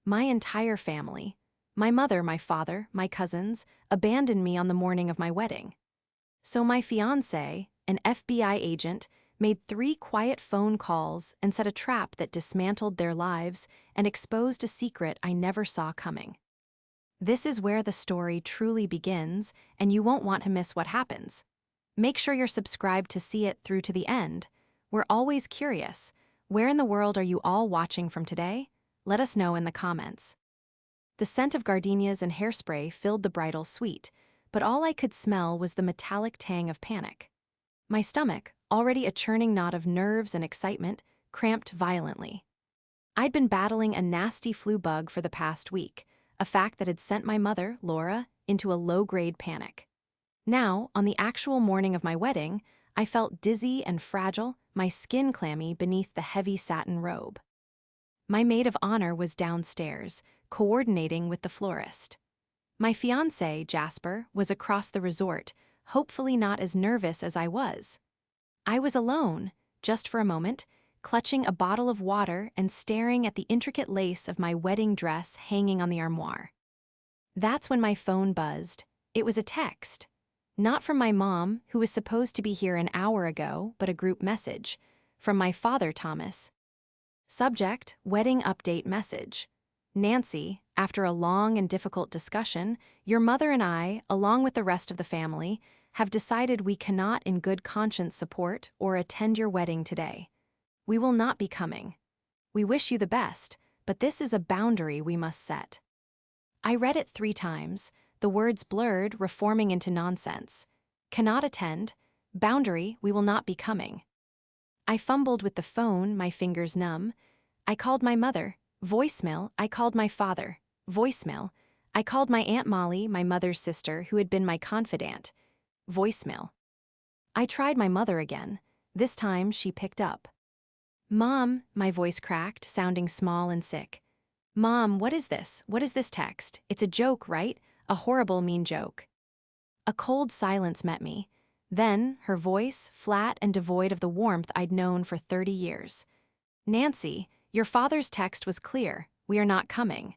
My entire family, my mother, my father, my cousins, abandoned me on the morning of my wedding. So my fiancé, an FBI agent, made 3 quiet phone calls and set a trap that dismantled their lives and exposed a secret I never saw coming. This is where the story truly begins, and you won't want to miss what happens. Make sure you're subscribed to see it through to the end. We're always curious. Where in the world are you all watching from today? Let us know in the comments. The scent of gardenias and hairspray filled the bridal suite, but all I could smell was the metallic tang of panic. My stomach, already a churning knot of nerves and excitement, cramped violently. I'd been battling a nasty flu bug for the past week, a fact that had sent my mother, Laura, into a low-grade panic. Now, on the actual morning of my wedding, I felt dizzy and fragile, my skin clammy beneath the heavy satin robe. My maid of honor was downstairs, coordinating with the florist. My fiancé, Jasper, was across the resort, hopefully not as nervous as I was. I was alone, just for a moment, clutching a bottle of water and staring at the intricate lace of my wedding dress hanging on the armoire. That's when my phone buzzed. It was a text. Not from my mom, who was supposed to be here an hour ago, but a group message. From my father, Thomas. Subject, wedding update message. Nancy, after a long and difficult discussion, your mother and I, along with the rest of the family, have decided we cannot in good conscience support or attend your wedding today. We will not be coming. We wish you the best, but this is a boundary we must set. I read it 3 times, the words blurred, reforming into nonsense. Cannot attend. Boundary, we will not be coming. I fumbled with the phone, my fingers numb. I called my mother. Voicemail. I called my father. Voicemail. I called my Aunt Molly, my mother's sister, who had been my confidant. Voicemail. I tried my mother again. This time she picked up. Mom, my voice cracked, sounding small and sick. Mom, what is this? What is this text? It's a joke, right? A horrible, mean joke. A cold silence met me. Then, her voice, flat and devoid of the warmth I'd known for 30 years. Nancy, your father's text was clear. We are not coming.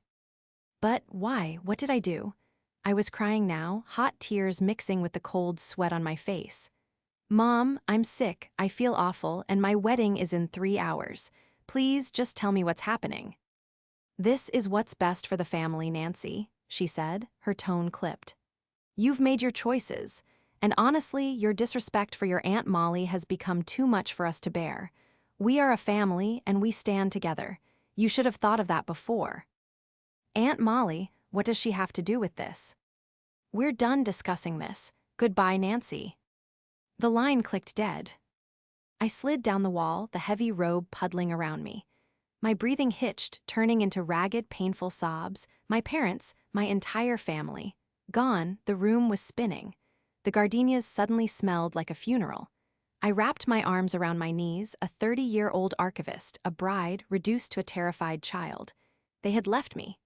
But why? What did I do? I was crying now, hot tears mixing with the cold sweat on my face. Mom, I'm sick, I feel awful, and my wedding is in 3 hours. Please just tell me what's happening. This is what's best for the family, Nancy, she said, her tone clipped. You've made your choices, and honestly, your disrespect for your Aunt Molly has become too much for us to bear. We are a family, and we stand together. You should have thought of that before. Aunt Molly, what does she have to do with this? We're done discussing this. Goodbye, Nancy. The line clicked dead. I slid down the wall, the heavy robe puddling around me. My breathing hitched, turning into ragged, painful sobs. My parents, my entire family. Gone, the room was spinning. The gardenias suddenly smelled like a funeral. I wrapped my arms around my knees, a 30-year-old archivist, a bride, reduced to a terrified child. They had left me.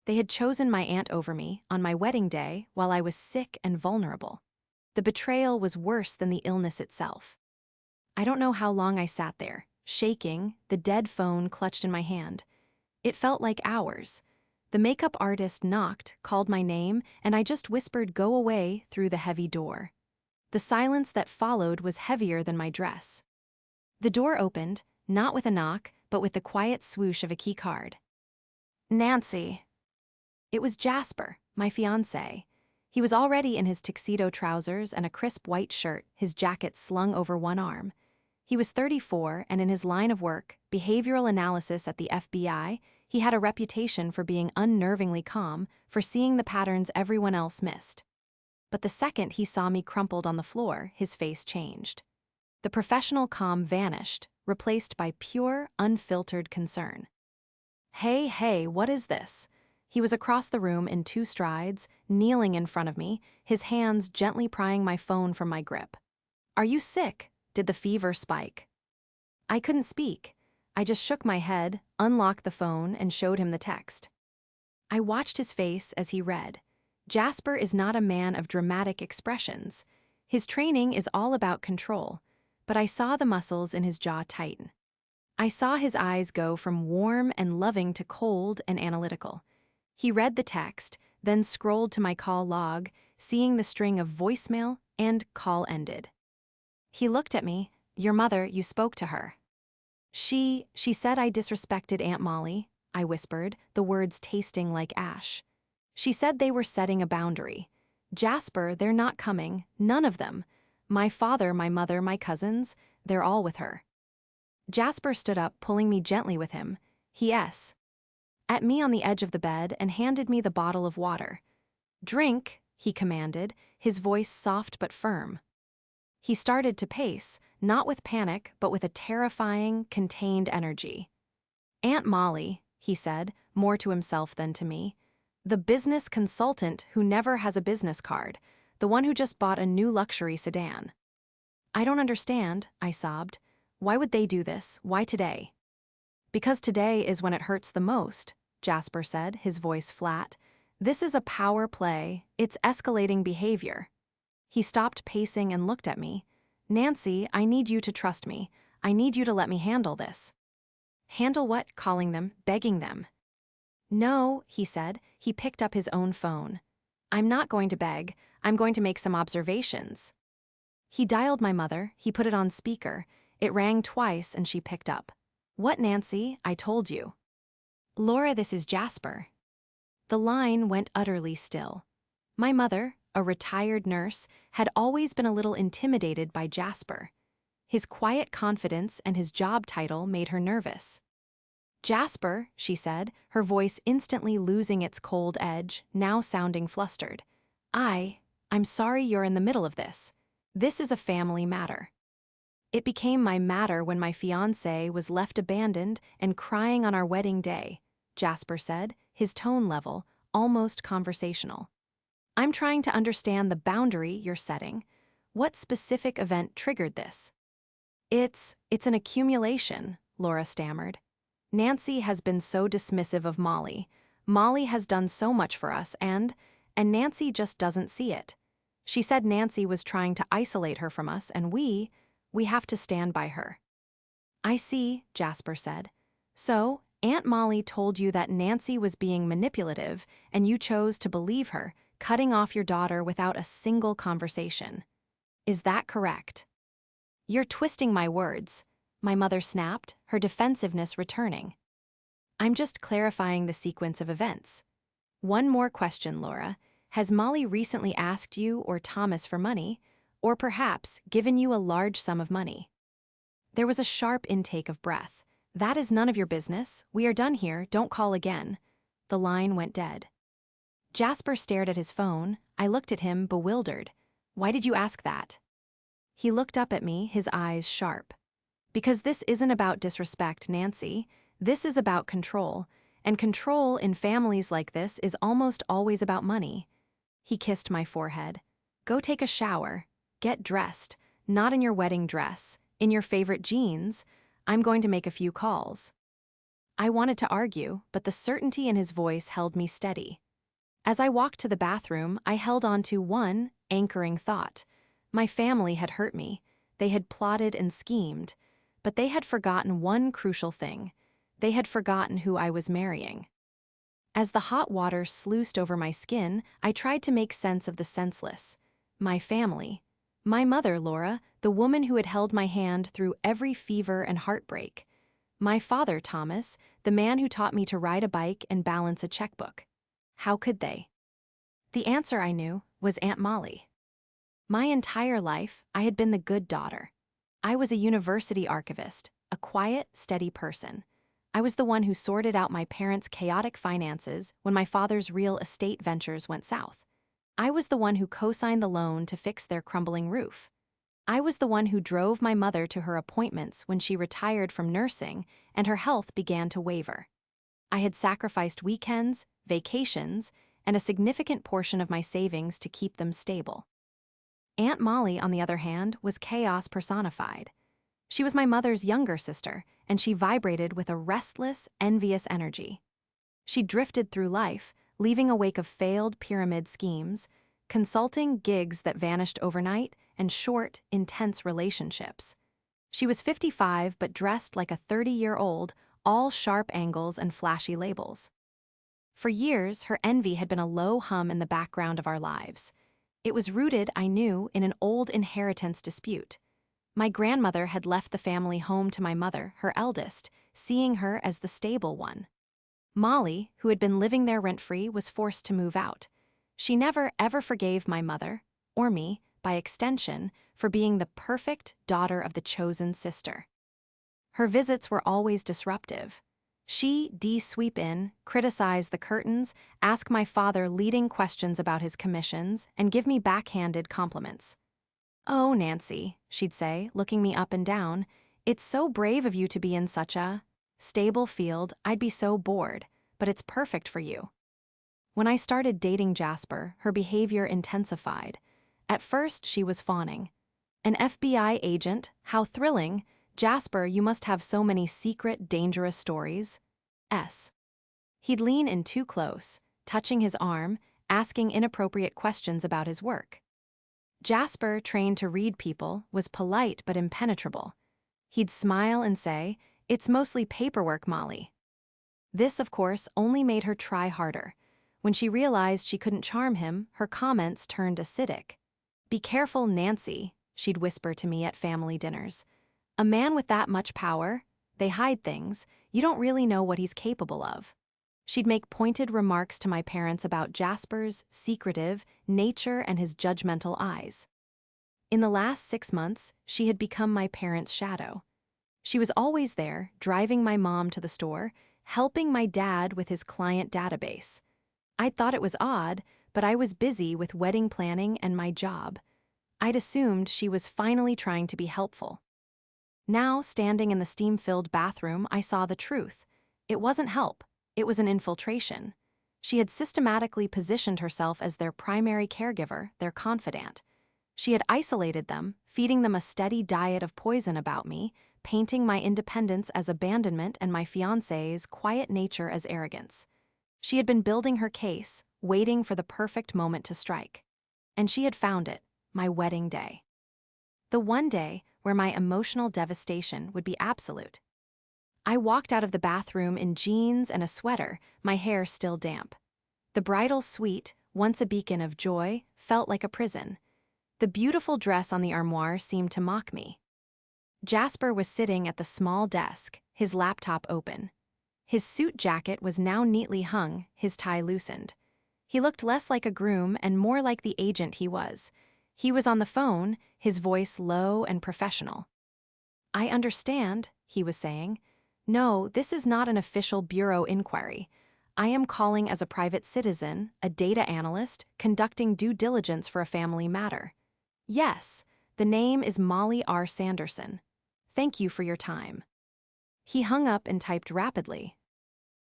They had chosen my aunt over me, on my wedding day, while I was sick and vulnerable. The betrayal was worse than the illness itself. I don't know how long I sat there, shaking, the dead phone clutched in my hand. It felt like hours. The makeup artist knocked, called my name, and I just whispered "go away" through the heavy door. The silence that followed was heavier than my dress. The door opened, not with a knock, but with the quiet swoosh of a key card. Nancy. It was Jasper, my fiancé. He was already in his tuxedo trousers and a crisp white shirt, his jacket slung over one arm. He was 34, and in his line of work, behavioral analysis at the FBI, he had a reputation for being unnervingly calm, for seeing the patterns everyone else missed. But the second he saw me crumpled on the floor, his face changed. The professional calm vanished, replaced by pure, unfiltered concern. Hey, what is this? He was across the room in 2 strides, kneeling in front of me, his hands gently prying my phone from my grip. Are you sick? Did the fever spike? I couldn't speak. I just shook my head, unlocked the phone, and showed him the text. I watched his face as he read. Jasper is not a man of dramatic expressions. His training is all about control, but I saw the muscles in his jaw tighten. I saw his eyes go from warm and loving to cold and analytical. He read the text, then scrolled to my call log, seeing the string of voicemail and call ended. He looked at me. "Your mother, you spoke to her." She said I disrespected Aunt Molly," I whispered, the words tasting like ash. "She said they were setting a boundary. Jasper, they're not coming, none of them. My father, my mother, my cousins, they're all with her." Jasper stood up, pulling me gently with him. He at me on the edge of the bed and handed me the bottle of water. "Drink," he commanded, his voice soft but firm. He started to pace, not with panic, but with a terrifying, contained energy. "Aunt Molly," he said, more to himself than to me. "The business consultant who never has a business card, the one who just bought a new luxury sedan." "I don't understand," I sobbed. "Why would they do this? Why today?" "Because today is when it hurts the most," Jasper said, his voice flat. "This is a power play. It's escalating behavior." He stopped pacing and looked at me. "Nancy, I need you to trust me. I need you to let me handle this." "Handle what?" "Calling them, begging them." "No," he said. He picked up his own phone. "I'm not going to beg. I'm going to make some observations." He dialed my mother. He put it on speaker. It rang twice and she picked up. "What, Nancy? I told you." "Laura, this is Jasper." The line went utterly still. My mother, a retired nurse, had always been a little intimidated by Jasper. His quiet confidence and his job title made her nervous. "Jasper," she said, her voice instantly losing its cold edge, now sounding flustered. I'm sorry you're in the middle of this. This is a family matter." "It became my matter when my fiancé was left abandoned and crying on our wedding day," Jasper said, his tone level, almost conversational. "I'm trying to understand the boundary you're setting. What specific event triggered this?" It's an accumulation," Laura stammered. "Nancy has been so dismissive of Molly. Molly has done so much for us and Nancy just doesn't see it. She said Nancy was trying to isolate her from us and we have to stand by her." "I see," Jasper said. "So, Aunt Molly told you that Nancy was being manipulative and you chose to believe her, cutting off your daughter without a single conversation. Is that correct?" "You're twisting my words," my mother snapped, her defensiveness returning. "I'm just clarifying the sequence of events. One more question, Laura. Has Molly recently asked you or Thomas for money, or perhaps given you a large sum of money?" There was a sharp intake of breath. "That is none of your business. We are done here. Don't call again." The line went dead. Jasper stared at his phone. I looked at him, bewildered. "Why did you ask that?" He looked up at me, his eyes sharp. "Because this isn't about disrespect, Nancy. This is about control. And control in families like this is almost always about money." He kissed my forehead. "Go take a shower. Get dressed. Not in your wedding dress. In your favorite jeans. I'm going to make a few calls." I wanted to argue, but the certainty in his voice held me steady. As I walked to the bathroom, I held on to one anchoring thought. My family had hurt me. They had plotted and schemed. But they had forgotten one crucial thing. They had forgotten who I was marrying. As the hot water sluiced over my skin, I tried to make sense of the senseless. My family. My mother, Laura, the woman who had held my hand through every fever and heartbreak. My father, Thomas, the man who taught me to ride a bike and balance a checkbook. How could they? The answer, I knew, was Aunt Molly. My entire life, I had been the good daughter. I was a university archivist, a quiet, steady person. I was the one who sorted out my parents' chaotic finances when my father's real estate ventures went south. I was the one who co-signed the loan to fix their crumbling roof. I was the one who drove my mother to her appointments when she retired from nursing and her health began to waver. I had sacrificed weekends, vacations, and a significant portion of my savings to keep them stable. Aunt Molly, on the other hand, was chaos personified. She was my mother's younger sister, and she vibrated with a restless, envious energy. She drifted through life, leaving a wake of failed pyramid schemes, consulting gigs that vanished overnight, and short, intense relationships. She was 55 but dressed like a 30-year-old, all sharp angles and flashy labels. For years, her envy had been a low hum in the background of our lives. It was rooted, I knew, in an old inheritance dispute. My grandmother had left the family home to my mother, her eldest, seeing her as the stable one. Molly, who had been living there rent-free, was forced to move out. She never, ever forgave my mother, or me, by extension, for being the perfect daughter of the chosen sister. Her visits were always disruptive. She'd sweep in, criticize the curtains, ask my father leading questions about his commissions, and give me backhanded compliments. "Oh, Nancy," she'd say, looking me up and down, "it's so brave of you to be in such a stable field. I'd be so bored, but it's perfect for you." When I started dating Jasper, her behavior intensified. At first, she was fawning. "An FBI agent? How thrilling! Jasper, you must have so many secret, dangerous stories." He'd lean in too close, touching his arm, asking inappropriate questions about his work. Jasper, trained to read people, was polite but impenetrable. He'd smile and say, "It's mostly paperwork, Molly." This, of course, only made her try harder. When she realized she couldn't charm him, her comments turned acidic. "Be careful, Nancy," she'd whisper to me at family dinners. "A man with that much power, they hide things. You don't really know what he's capable of." She'd make pointed remarks to my parents about Jasper's secretive nature and his judgmental eyes. In the last 6 months, she had become my parents' shadow. She was always there, driving my mom to the store, helping my dad with his client database. I thought it was odd, but I was busy with wedding planning and my job. I'd assumed she was finally trying to be helpful. Now, standing in the steam-filled bathroom, I saw the truth. It wasn't help. It was an infiltration. She had systematically positioned herself as their primary caregiver, their confidant. She had isolated them, feeding them a steady diet of poison about me, painting my independence as abandonment and my fiancé's quiet nature as arrogance. She had been building her case, waiting for the perfect moment to strike. And she had found it, my wedding day. The one day where my emotional devastation would be absolute. I walked out of the bathroom in jeans and a sweater, my hair still damp. The bridal suite, once a beacon of joy, felt like a prison. The beautiful dress on the armoire seemed to mock me. Jasper was sitting at the small desk, his laptop open. His suit jacket was now neatly hung, his tie loosened. He looked less like a groom and more like the agent he was. He was on the phone, his voice low and professional. "I understand," he was saying. "No, this is not an official bureau inquiry. I am calling as a private citizen, a data analyst, conducting due diligence for a family matter. Yes, the name is Molly R. Sanderson. Thank you for your time." He hung up and typed rapidly.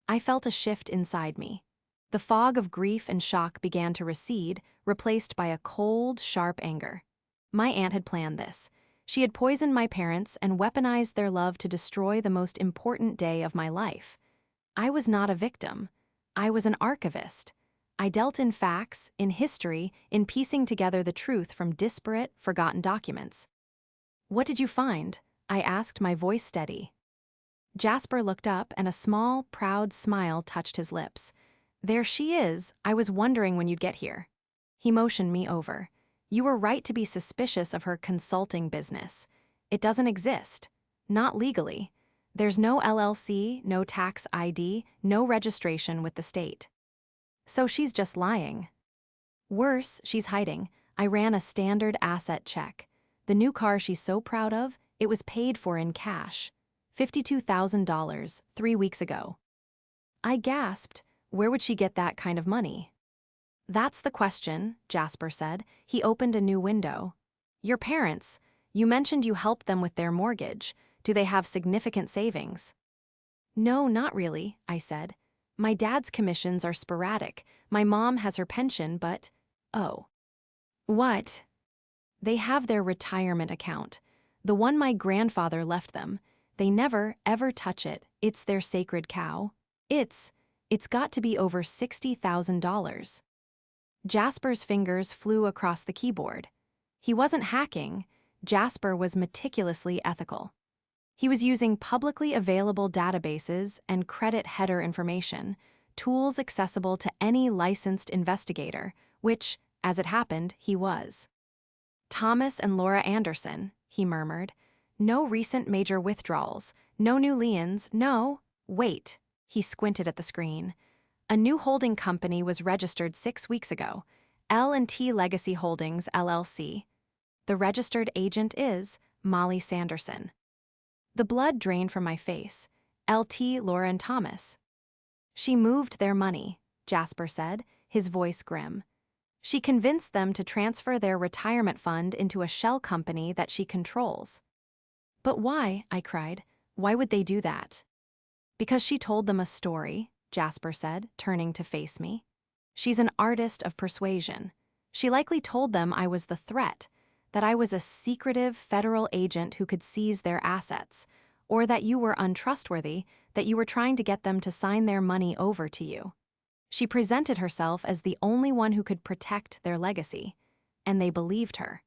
I felt a shift inside me. The fog of grief and shock began to recede, replaced by a cold, sharp anger. My aunt had planned this. She had poisoned my parents and weaponized their love to destroy the most important day of my life. I was not a victim. I was an archivist. I dealt in facts, in history, in piecing together the truth from disparate, forgotten documents. "What did you find?" I asked, my voice steady. Jasper looked up and a small, proud smile touched his lips. "There she is. I was wondering when you'd get here." He motioned me over. "You were right to be suspicious of her consulting business. It doesn't exist. Not legally. There's no LLC, no tax ID, no registration with the state. So she's just lying. Worse, she's hiding. I ran a standard asset check. The new car she's so proud of, it was paid for in cash. $52,000, 3 weeks ago." I gasped. Where would she get that kind of money? "That's the question," Jasper said. He opened a new window. "Your parents, you mentioned you helped them with their mortgage. Do they have significant savings?" "No, not really," I said. "My dad's commissions are sporadic. My mom has her pension, but..." "Oh." "What?" "They have their retirement account. The one my grandfather left them. They never, ever touch it. It's their sacred cow. It's got to be over $60,000. Jasper's fingers flew across the keyboard. He wasn't hacking, Jasper was meticulously ethical. He was using publicly available databases and credit header information, tools accessible to any licensed investigator, which, as it happened, he was. Thomas and Laura Anderson, he murmured. No recent major withdrawals, no new liens, no. Wait, he squinted at the screen. A new holding company was registered 6 weeks ago, L&T Legacy Holdings, LLC. The registered agent is Molly Sanderson. The blood drained from my face. LT Laura and Thomas. She moved their money, Jasper said, his voice grim. She convinced them to transfer their retirement fund into a shell company that she controls. But why? I cried. Why would they do that? Because she told them a story, Jasper said, turning to face me. She's an artist of persuasion. She likely told them I was the threat, that I was a secretive federal agent who could seize their assets, or that you were untrustworthy, that you were trying to get them to sign their money over to you. She presented herself as the only one who could protect their legacy, and they believed her.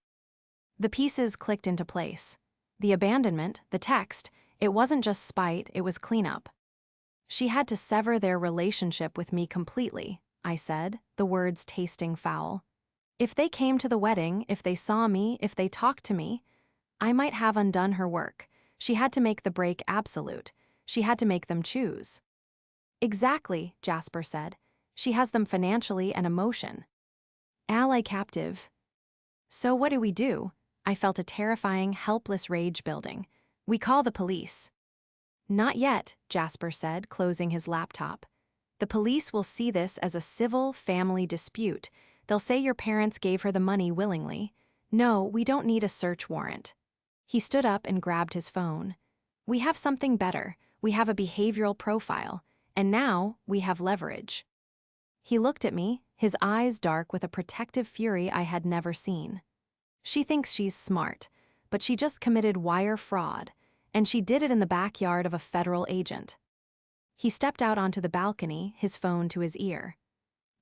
The pieces clicked into place. The abandonment, the text, it wasn't just spite, it was cleanup. She had to sever their relationship with me completely, I said, the words tasting foul. If they came to the wedding, if they saw me, if they talked to me, I might have undone her work. She had to make the break absolute. She had to make them choose. Exactly, Jasper said. She has them financially and emotion. Ally captive. So what do? I felt a terrifying, helpless rage building. We call the police. Not yet, Jasper said, closing his laptop. The police will see this as a civil family dispute. They'll say your parents gave her the money willingly. No, we don't need a search warrant. He stood up and grabbed his phone. We have something better. We have a behavioral profile. And now we have leverage. He looked at me, his eyes dark with a protective fury I had never seen. She thinks she's smart, but she just committed wire fraud, and she did it in the backyard of a federal agent. He stepped out onto the balcony, his phone to his ear.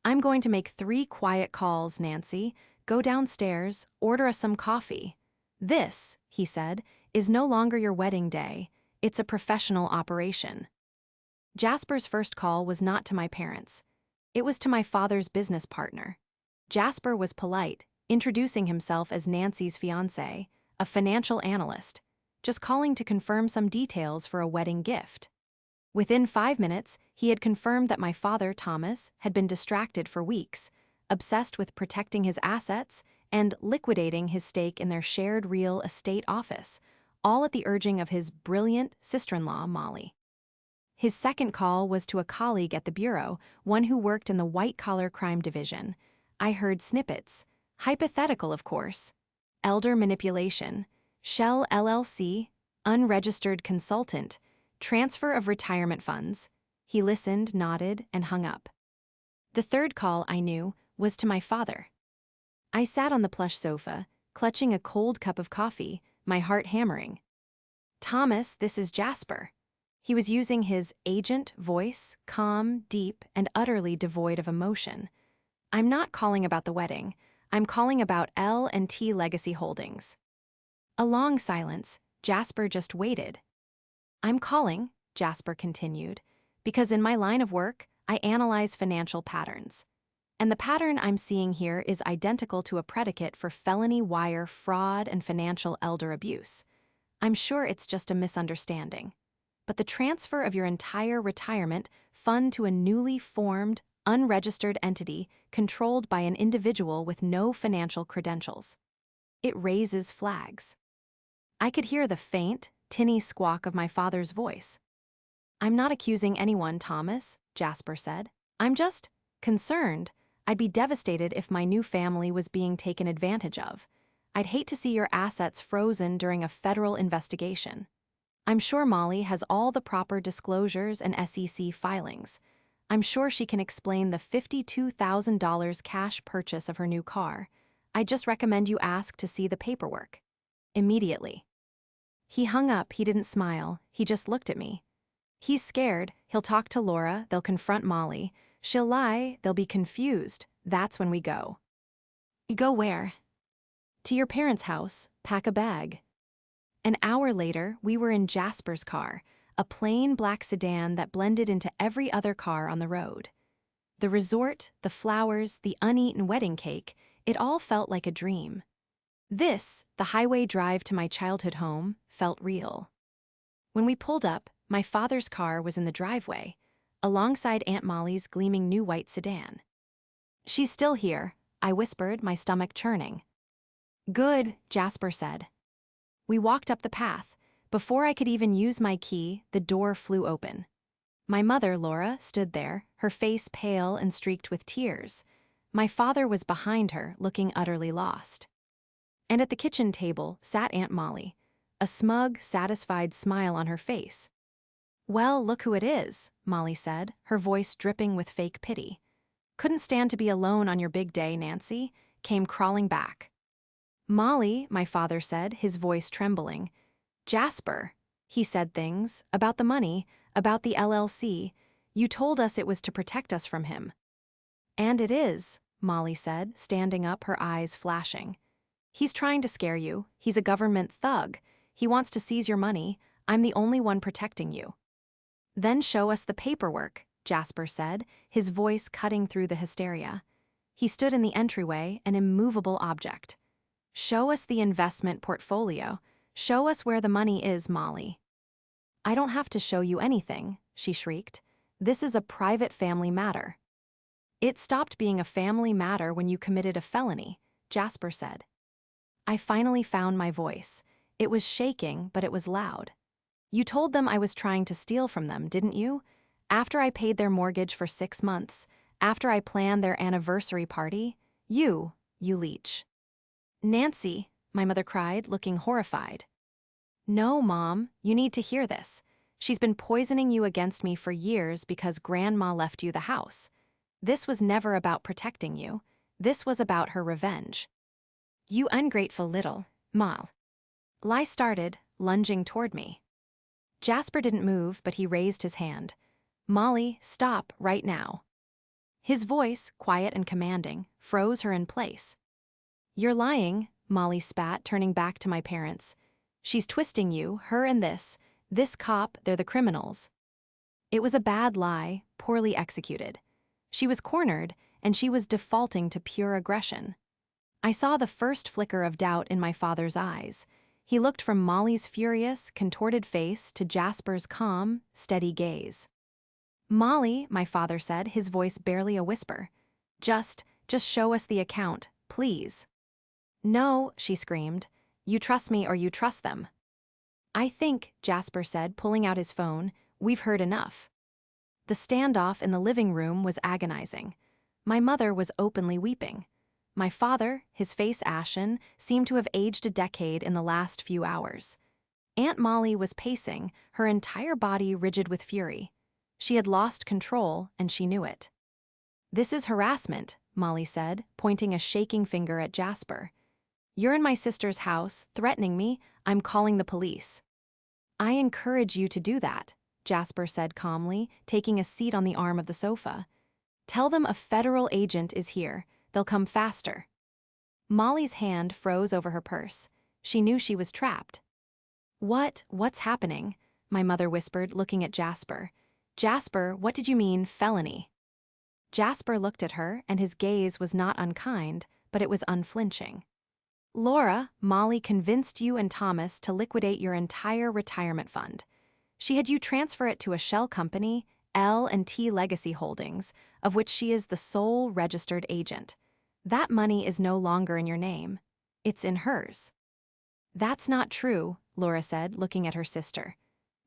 I'm going to make 3 quiet calls, Nancy. Go downstairs, order us some coffee. This, he said, is no longer your wedding day. It's a professional operation. Jasper's first call was not to my parents. It was to my father's business partner. Jasper was polite, introducing himself as Nancy's fiancé, a financial analyst, just calling to confirm some details for a wedding gift. Within 5 minutes, he had confirmed that my father, Thomas, had been distracted for weeks, obsessed with protecting his assets and liquidating his stake in their shared real estate office, all at the urging of his brilliant sister-in-law, Molly. His second call was to a colleague at the bureau, one who worked in the white-collar crime division. I heard snippets. Hypothetical, of course. Elder manipulation. Shell LLC. Unregistered consultant. Transfer of retirement funds. He listened, nodded, and hung up. The third call, I knew, was to my father. I sat on the plush sofa, clutching a cold cup of coffee, my heart hammering. Thomas, this is Jasper. He was using his agent voice, calm, deep, and utterly devoid of emotion. I'm not calling about the wedding. I'm calling about L&T Legacy Holdings. A long silence. Jasper just waited. I'm calling, Jasper continued, because in my line of work, I analyze financial patterns. And the pattern I'm seeing here is identical to a predicate for felony wire fraud and financial elder abuse. I'm sure it's just a misunderstanding. But the transfer of your entire retirement fund to a newly formed, unregistered entity controlled by an individual with no financial credentials. It raises flags. I could hear the faint, tinny squawk of my father's voice. I'm not accusing anyone, Thomas, Jasper said. I'm just concerned. I'd be devastated if my new family was being taken advantage of. I'd hate to see your assets frozen during a federal investigation. I'm sure Molly has all the proper disclosures and SEC filings. I'm sure she can explain the $52,000 cash purchase of her new car. I just recommend you ask to see the paperwork. Immediately. He hung up, he didn't smile, he just looked at me. He's scared, he'll talk to Laura, they'll confront Molly. She'll lie, they'll be confused. That's when we go. Go where? To your parents' house, pack a bag. An hour later, we were in Jasper's car, a plain black sedan that blended into every other car on the road. The resort, the flowers, the uneaten wedding cake, it all felt like a dream. This, the highway drive to my childhood home, felt real. When we pulled up, my father's car was in the driveway, alongside Aunt Molly's gleaming new white sedan. "She's still here," I whispered, my stomach churning. "Good," Jasper said. We walked up the path. Before I could even use my key, the door flew open. My mother, Laura, stood there, her face pale and streaked with tears. My father was behind her, looking utterly lost. And at the kitchen table sat Aunt Molly, a smug, satisfied smile on her face. "Well, look who it is," Molly said, her voice dripping with fake pity. "Couldn't stand to be alone on your big day, Nancy," came crawling back. "Molly," my father said, his voice trembling. "Jasper," he said things, about the money, about the LLC. "You told us it was to protect us from him." "And it is," Molly said, standing up, her eyes flashing. "He's trying to scare you. He's a government thug. He wants to seize your money. I'm the only one protecting you." "Then show us the paperwork," Jasper said, his voice cutting through the hysteria. He stood in the entryway, an immovable object. "Show us the investment portfolio. Show us where the money is, Molly." "I don't have to show you anything," she shrieked. "This is a private family matter." "It stopped being a family matter when you committed a felony," Jasper said. I finally found my voice. It was shaking, but it was loud. "You told them I was trying to steal from them, didn't you? After I paid their mortgage for 6 months, after I planned their anniversary party, you leech." "Nancy," my mother cried, looking horrified. "No, Mom, you need to hear this. She's been poisoning you against me for years because Grandma left you the house. This was never about protecting you. This was about her revenge." "You ungrateful little, Mal." Lai started, lunging toward me. Jasper didn't move, but he raised his hand. "Molly, stop right now." His voice, quiet and commanding, froze her in place. "You're lying," Molly spat, turning back to my parents. "She's twisting you, her and this cop, they're the criminals." It was a bad lie, poorly executed. She was cornered, and she was defaulting to pure aggression. I saw the first flicker of doubt in my father's eyes. He looked from Molly's furious, contorted face to Jasper's calm, steady gaze. "Molly," my father said, his voice barely a whisper. Just show us the account, please." "No," she screamed. "You trust me or you trust them." "I think," Jasper said, pulling out his phone, "we've heard enough." The standoff in the living room was agonizing. My mother was openly weeping. My father, his face ashen, seemed to have aged a decade in the last few hours. Aunt Molly was pacing, her entire body rigid with fury. She had lost control, and she knew it. "This is harassment," Molly said, pointing a shaking finger at Jasper. "You're in my sister's house, threatening me. I'm calling the police." "I encourage you to do that," Jasper said calmly, taking a seat on the arm of the sofa. "Tell them a federal agent is here. They'll come faster." Molly's hand froze over her purse. She knew she was trapped. What's happening?" my mother whispered, looking at Jasper. "Jasper, what did you mean, felony?" Jasper looked at her, and his gaze was not unkind, but it was unflinching. "Laura, Molly convinced you and Thomas to liquidate your entire retirement fund. She had you transfer it to a shell company, L&T Legacy Holdings, of which she is the sole registered agent. That money is no longer in your name. It's in hers." "That's not true," Laura said, looking at her sister.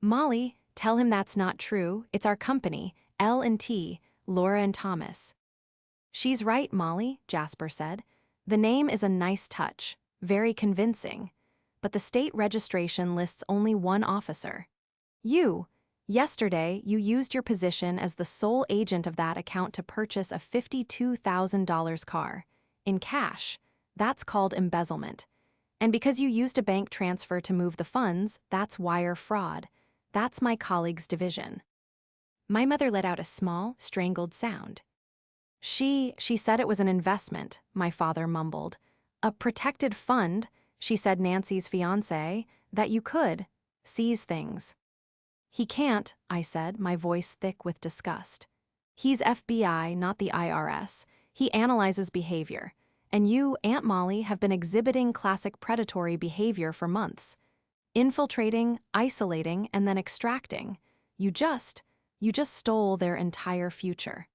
"Molly, tell him that's not true. It's our company, L&T, Laura and Thomas." "She's right, Molly," Jasper said. "The name is a nice touch, very convincing. But the state registration lists only one officer. You. Yesterday, you used your position as the sole agent of that account to purchase a $52,000 car. In cash. That's called embezzlement. And because you used a bank transfer to move the funds, that's wire fraud. That's my colleague's division." My mother let out a small, strangled sound. She said it was an investment," my father mumbled. A protected fund, she said, Nancy's fiancé, that you could seize things. He can't, I said, my voice thick with disgust. He's FBI, not the IRS. He analyzes behavior. And you, Aunt Molly, have been exhibiting classic predatory behavior for months. Infiltrating, isolating, and then extracting. You just stole their entire future.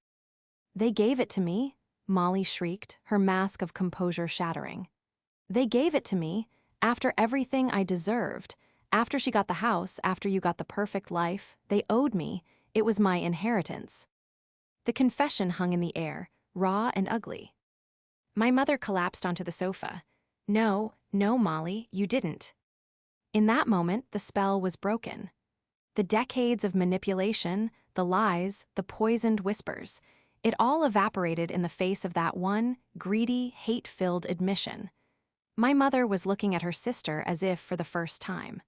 They gave it to me, Molly shrieked, her mask of composure shattering. They gave it to me, after everything I deserved. After she got the house, after you got the perfect life, they owed me. It was my inheritance. The confession hung in the air, raw and ugly. My mother collapsed onto the sofa. No, Molly, you didn't. In that moment, the spell was broken. The decades of manipulation, the lies, the poisoned whispers, it all evaporated in the face of that one, greedy, hate-filled admission. My mother was looking at her sister as if for the first time.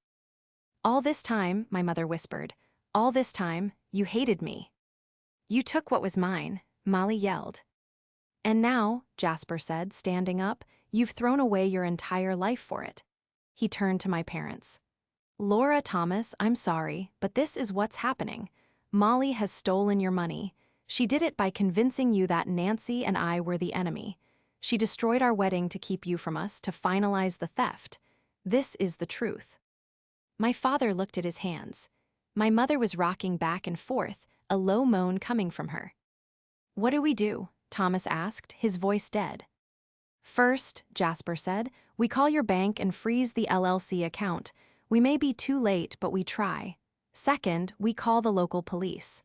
All this time, my mother whispered, all this time, you hated me. You took what was mine, Molly yelled. And now, Jasper said, standing up, you've thrown away your entire life for it. He turned to my parents. Laura, Thomas, I'm sorry, but this is what's happening. Molly has stolen your money. She did it by convincing you that Nancy and I were the enemy. She destroyed our wedding to keep you from us, to finalize the theft. This is the truth. My father looked at his hands. My mother was rocking back and forth, a low moan coming from her. What do we do? Thomas asked, his voice dead. First, Jasper said, we call your bank and freeze the LLC account. We may be too late, but we try. Second, we call the local police.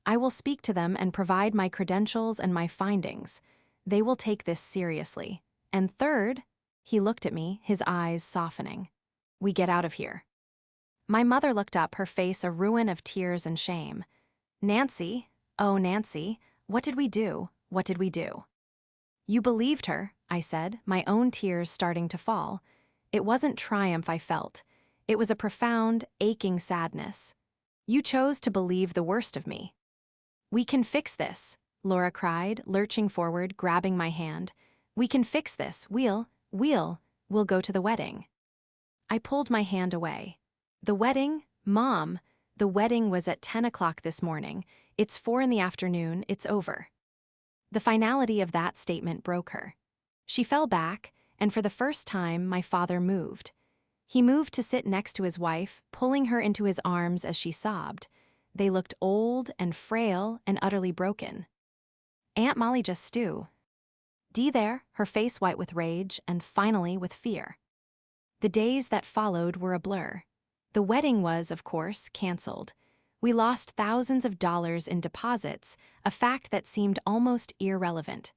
I will speak to them and provide my credentials and my findings. They will take this seriously. And third, he looked at me, his eyes softening. We get out of here. My mother looked up, her face a ruin of tears and shame. Nancy, oh Nancy, what did we do? What did we do? You believed her, I said, my own tears starting to fall. It wasn't triumph I felt. It was a profound, aching sadness. You chose to believe the worst of me. We can fix this, Laura cried, lurching forward, grabbing my hand. We can fix this. We'll go to the wedding. I pulled my hand away. The wedding? Mom, the wedding was at 10 o'clock this morning. It's 4 in the afternoon. It's over. The finality of that statement broke her. She fell back, and for the first time, my father moved. He moved to sit next to his wife, pulling her into his arms as she sobbed. They looked old and frail and utterly broken. Aunt Molly just stew. Dee there, her face white with rage and finally with fear. The days that followed were a blur. The wedding was, of course, canceled. We lost thousands of dollars in deposits, a fact that seemed almost irrelevant.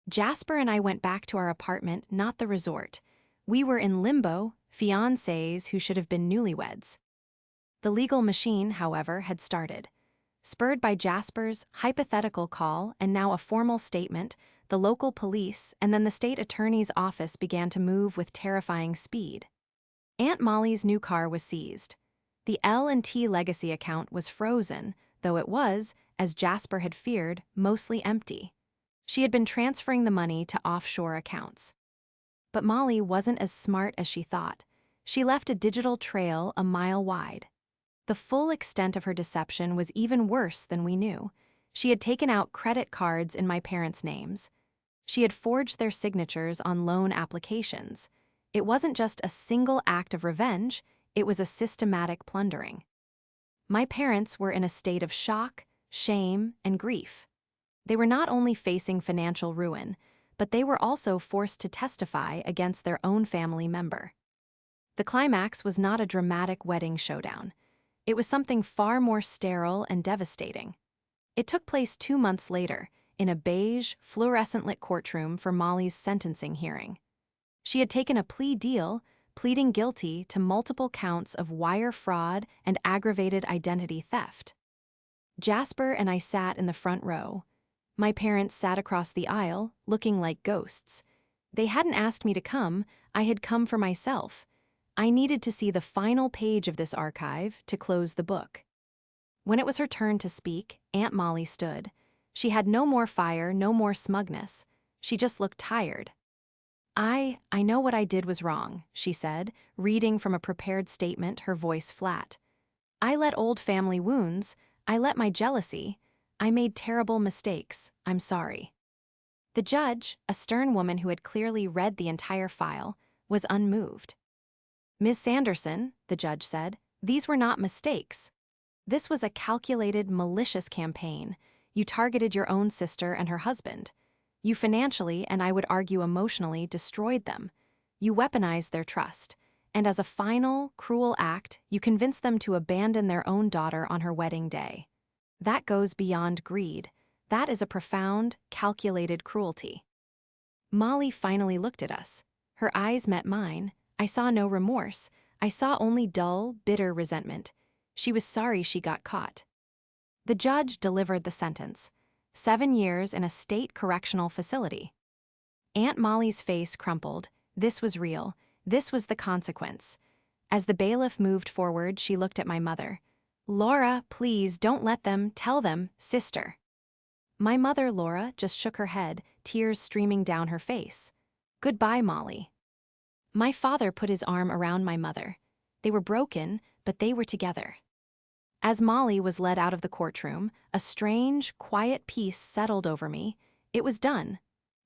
Jasper and I went back to our apartment, not the resort. We were in limbo, fiancés who should have been newlyweds. The legal machine, however, had started. Spurred by Jasper's hypothetical call and now a formal statement, the local police and then the state attorney's office began to move with terrifying speed. Aunt Molly's new car was seized. The L&T legacy account was frozen, though it was, as Jasper had feared, mostly empty. She had been transferring the money to offshore accounts. But Molly wasn't as smart as she thought. She left a digital trail a mile wide. The full extent of her deception was even worse than we knew. She had taken out credit cards in my parents' names. She had forged their signatures on loan applications. It wasn't just a single act of revenge, it was a systematic plundering. My parents were in a state of shock, shame, and grief. They were not only facing financial ruin, but they were also forced to testify against their own family member. The climax was not a dramatic wedding showdown. It was something far more sterile and devastating. It took place 2 months later, in a beige, fluorescent-lit courtroom for Molly's sentencing hearing. She had taken a plea deal, pleading guilty to multiple counts of wire fraud and aggravated identity theft. Jasper and I sat in the front row. My parents sat across the aisle, looking like ghosts. They hadn't asked me to come, I had come for myself. I needed to see the final page of this archive to close the book. When it was her turn to speak, Aunt Molly stood. She had no more fire, no more smugness. She just looked tired. I know what I did was wrong, she said, reading from a prepared statement, her voice flat. I let old family wounds, I let my jealousy, I made terrible mistakes, I'm sorry. The judge, a stern woman who had clearly read the entire file, was unmoved. Ms. Sanderson, the judge said, these were not mistakes. This was a calculated, malicious campaign. You targeted your own sister and her husband. You financially, and I would argue emotionally, destroyed them. You weaponized their trust. And as a final, cruel act, you convinced them to abandon their own daughter on her wedding day. That goes beyond greed. That is a profound, calculated cruelty. Molly finally looked at us. Her eyes met mine. I saw no remorse. I saw only dull, bitter resentment. She was sorry she got caught. The judge delivered the sentence. 7 years in a state correctional facility. Aunt Molly's face crumpled. This was real. This was the consequence. As the bailiff moved forward, she looked at my mother. Laura, please, don't let them, tell them, sister. My mother, Laura, just shook her head, tears streaming down her face. Goodbye, Molly. My father put his arm around my mother. They were broken, but they were together. As Molly was led out of the courtroom, a strange, quiet peace settled over me. It was done.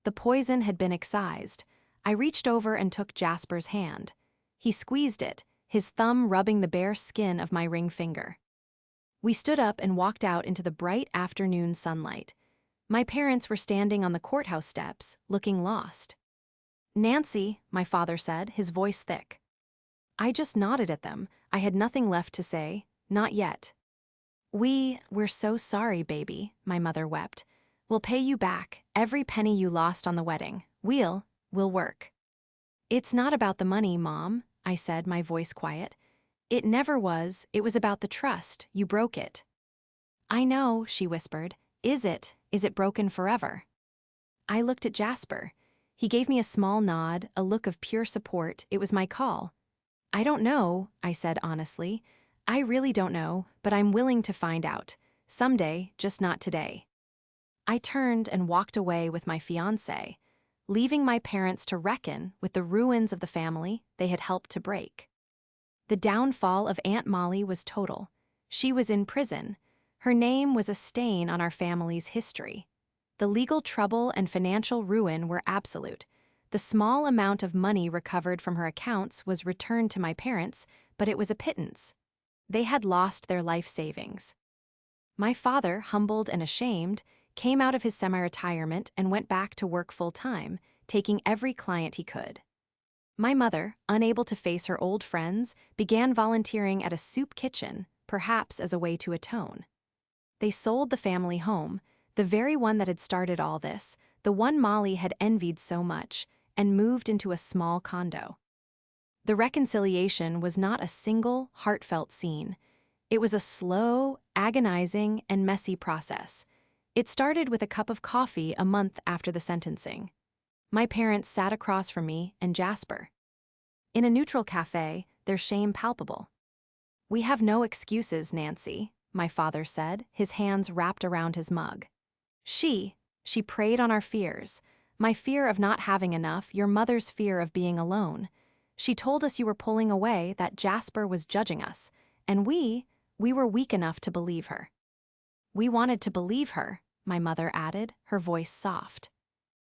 The poison had been excised. I reached over and took Jasper's hand. He squeezed it, his thumb rubbing the bare skin of my ring finger. We stood up and walked out into the bright afternoon sunlight. My parents were standing on the courthouse steps, looking lost. Nancy, my father said, his voice thick. I just nodded at them. I had nothing left to say, not yet. We're so sorry, baby, my mother wept. We'll pay you back, every penny you lost on the wedding. We'll work. It's not about the money, Mom, I said, my voice quiet. It never was, it was about the trust, you broke it. I know, she whispered. Is it broken forever? I looked at Jasper. He gave me a small nod, a look of pure support. It was my call. I don't know, I said honestly. I really don't know, but I'm willing to find out. Someday, just not today. I turned and walked away with my fiancé, leaving my parents to reckon with the ruins of the family they had helped to break. The downfall of Aunt Molly was total. She was in prison. Her name was a stain on our family's history. The legal trouble and financial ruin were absolute. The small amount of money recovered from her accounts was returned to my parents, but it was a pittance. They had lost their life savings. My father, humbled and ashamed, came out of his semi-retirement and went back to work full-time, taking every client he could. My mother, unable to face her old friends, began volunteering at a soup kitchen, perhaps as a way to atone. They sold the family home, the very one that had started all this, the one Molly had envied so much, and moved into a small condo. The reconciliation was not a single, heartfelt scene. It was a slow, agonizing, and messy process. It started with a cup of coffee a month after the sentencing. My parents sat across from me and Jasper. In a neutral cafe, their shame palpable. We have no excuses, Nancy, my father said, his hands wrapped around his mug. She preyed on our fears. My fear of not having enough, your mother's fear of being alone. She told us you were pulling away, that Jasper was judging us, and we were weak enough to believe her. We wanted to believe her, my mother added, her voice soft.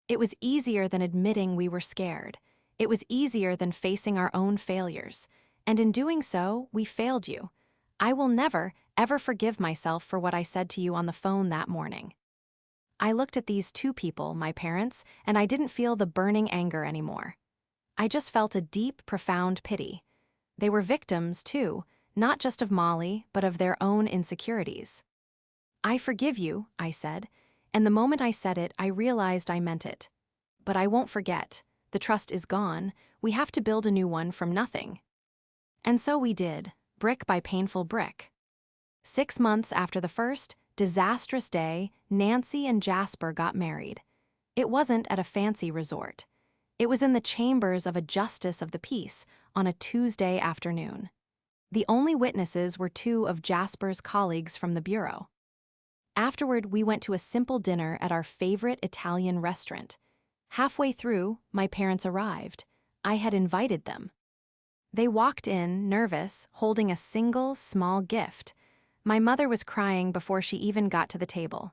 It was easier than admitting we were scared. It was easier than facing our own failures. And in doing so, we failed you. I will never, ever forgive myself for what I said to you on the phone that morning. I looked at these two people, my parents, and I didn't feel the burning anger anymore. I just felt a deep, profound pity. They were victims, too, not just of Molly, but of their own insecurities. I forgive you, I said, and the moment I said it, I realized I meant it. But I won't forget. The trust is gone. We have to build a new one from nothing. And so we did, brick by painful brick. 6 months after the first disastrous day, Nancy and Jasper got married. It wasn't at a fancy resort. It was in the chambers of a justice of the peace on a Tuesday afternoon. The only witnesses were 2 of Jasper's colleagues from the bureau. Afterward, we went to a simple dinner at our favorite Italian restaurant. Halfway through, my parents arrived. I had invited them. They walked in, nervous, holding a single, small gift. My mother was crying before she even got to the table.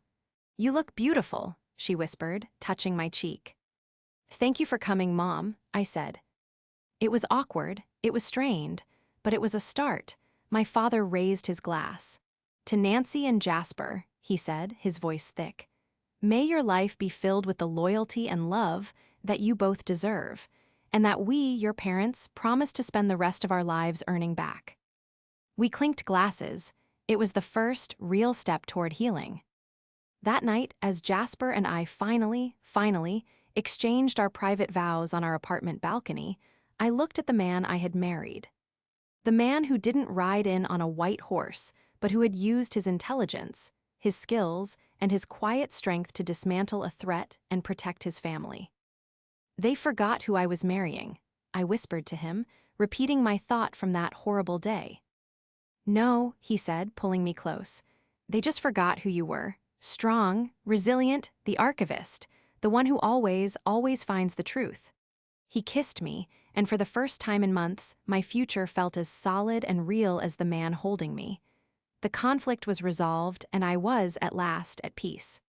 "You look beautiful," she whispered, touching my cheek. "Thank you for coming, Mom," I said. It was awkward, it was strained, but it was a start. My father raised his glass. "To Nancy and Jasper," he said, his voice thick. "May your life be filled with the loyalty and love that you both deserve, and that we, your parents, promise to spend the rest of our lives earning back." We clinked glasses. It was the first real step toward healing. That night, as Jasper and I finally exchanged our private vows on our apartment balcony, I looked at the man I had married. The man who didn't ride in on a white horse, but who had used his intelligence, his skills, and his quiet strength to dismantle a threat and protect his family. "They forgot who I was marrying," I whispered to him, repeating my thought from that horrible day. "No," he said, pulling me close. "They just forgot who you were. Strong, resilient, the archivist, the one who always finds the truth." He kissed me, and for the first time in months, my future felt as solid and real as the man holding me. The conflict was resolved, and I was, at last, at peace.